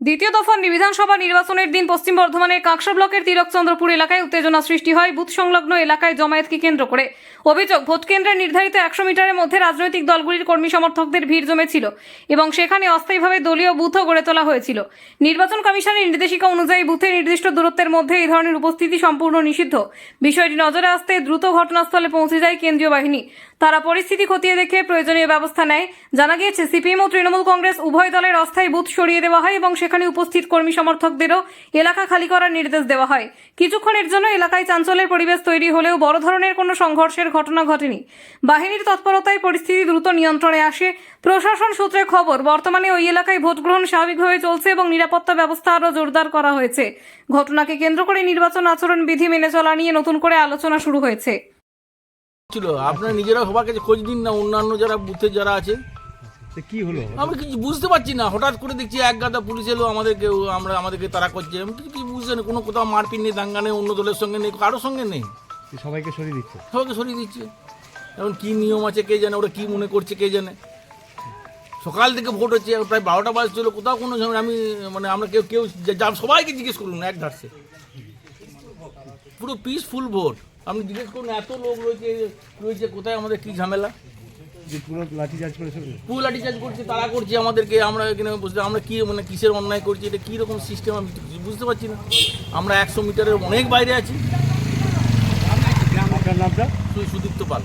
দ্বিতীয় দফা বিধানসভা নির্বাচনের দিন পশ্চিম বর্ধমানের কাঁকসা ব্লকের তিলকচন্দ্রপুর এলাকায় উত্তেজনা সৃষ্টি হয় বুথ সংলগ্ন এলাকায় জমায়েতকে কেন্দ্র করে। অভিযোগ, ভোট কেন্দ্রের নির্ধারিত 100 মিটারের মধ্যে রাজনৈতিক দলগুলির কর্মী সমর্থকদের ভিড় জমেছিল এবং সেখানে অস্থায়ীভাবে দলীয় বুথও গড়ে তোলা হয়েছিল। নির্বাচন কমিশনের নির্দেশিকা অনুযায়ী বুথে নির্দিষ্ট দূরত্বের মধ্যে এই ধরনের উপস্থিতি সম্পূর্ণ নিষিদ্ধ। বিষয়টি নজরে আসতে দ্রুত ঘটনাস্থলে পৌঁছে যায় কেন্দ্রীয় বাহিনী। তারা পরিস্থিতি খতিয়ে দেখে প্রয়োজনীয় ব্যবস্থা নেয়। জানা গিয়েছে, সিপিএম ও তৃণমূল কংগ্রেস উভয় দলের অস্থায়ী বুথ সরিয়ে দেওয়া হয় এবং সেখানে উপস্থিত কর্মী সমর্থকদেরও এলাকা খালি করার নির্দেশ দেওয়া হয়। কিছুক্ষণের জন্য এলাকায় চাঞ্চল্যের পরিবেশ তৈরি হলেও বড় ধরনের কোনো সংঘর্ষের ঘটনা ঘটেনি। বাহিনীর তৎপরতায় পরিস্থিতি দ্রুত নিয়ন্ত্রণে আসে। প্রশাসন সূত্রে খবর, বর্তমানে ওই এলাকায় ভোট গ্রহণ স্বাভাবিকভাবে চলছে এবং নিরাপত্তা ব্যবস্থা আরও জোরদার করা হয়েছে। ঘটনাকে কেন্দ্র করে নির্বাচন আচরণ বিধি মেনে চলা নিয়ে নতুন করে আলোচনা শুরু হয়েছে। ছিল আপনারা নিজেরা সবার কাছে খোঁজ দিন না, অন্যান্য যারা বুথে যারা আছে। কি হলো? আমি কিছু বুঝতে পারছি না, হঠাৎ করে দেখছি এক গাদা পুলিশ এলো আমাদেরকে তাড়া করছে। আমি কিছু বুঝতে না, কোনো কোথাও মারপিট নেই, দাঙ্গা নেই, অন্য দলের সঙ্গে নেই, কারোর সঙ্গে নেই। সবাইকে সরিয়ে দিচ্ছে? সবাইকে সরিয়ে দিচ্ছে। এখন কি নিয়ম আছে কে জানে, ওরা কি মনে করছে কে জানে। সকাল থেকে ভোট হচ্ছে, প্রায় 12টা বাজছিল, কোথাও কোনো আমি আমরা কেউ সবাইকে জিজ্ঞেস করুন এক ধারছে, পুরো পিসফুল ভোট। আপনি জিজ্ঞেস করুন, এত লোক রয়েছে কোথায় আমাদের কি ঝামেলা। পুরো লাঠিচার্জ করেছে, পুরো লাঠিচার্জ করছে, তারা করছে আমাদেরকে। আমরা এখানে বসে আমরা কি কিসের অন্যায় করছি, এটা কী রকম সিস্টেম আমি বুঝতে পারছি না। আমরা 100 মিটারের অনেক বাইরে আছি। নামটা সুদীপ্ত পাল।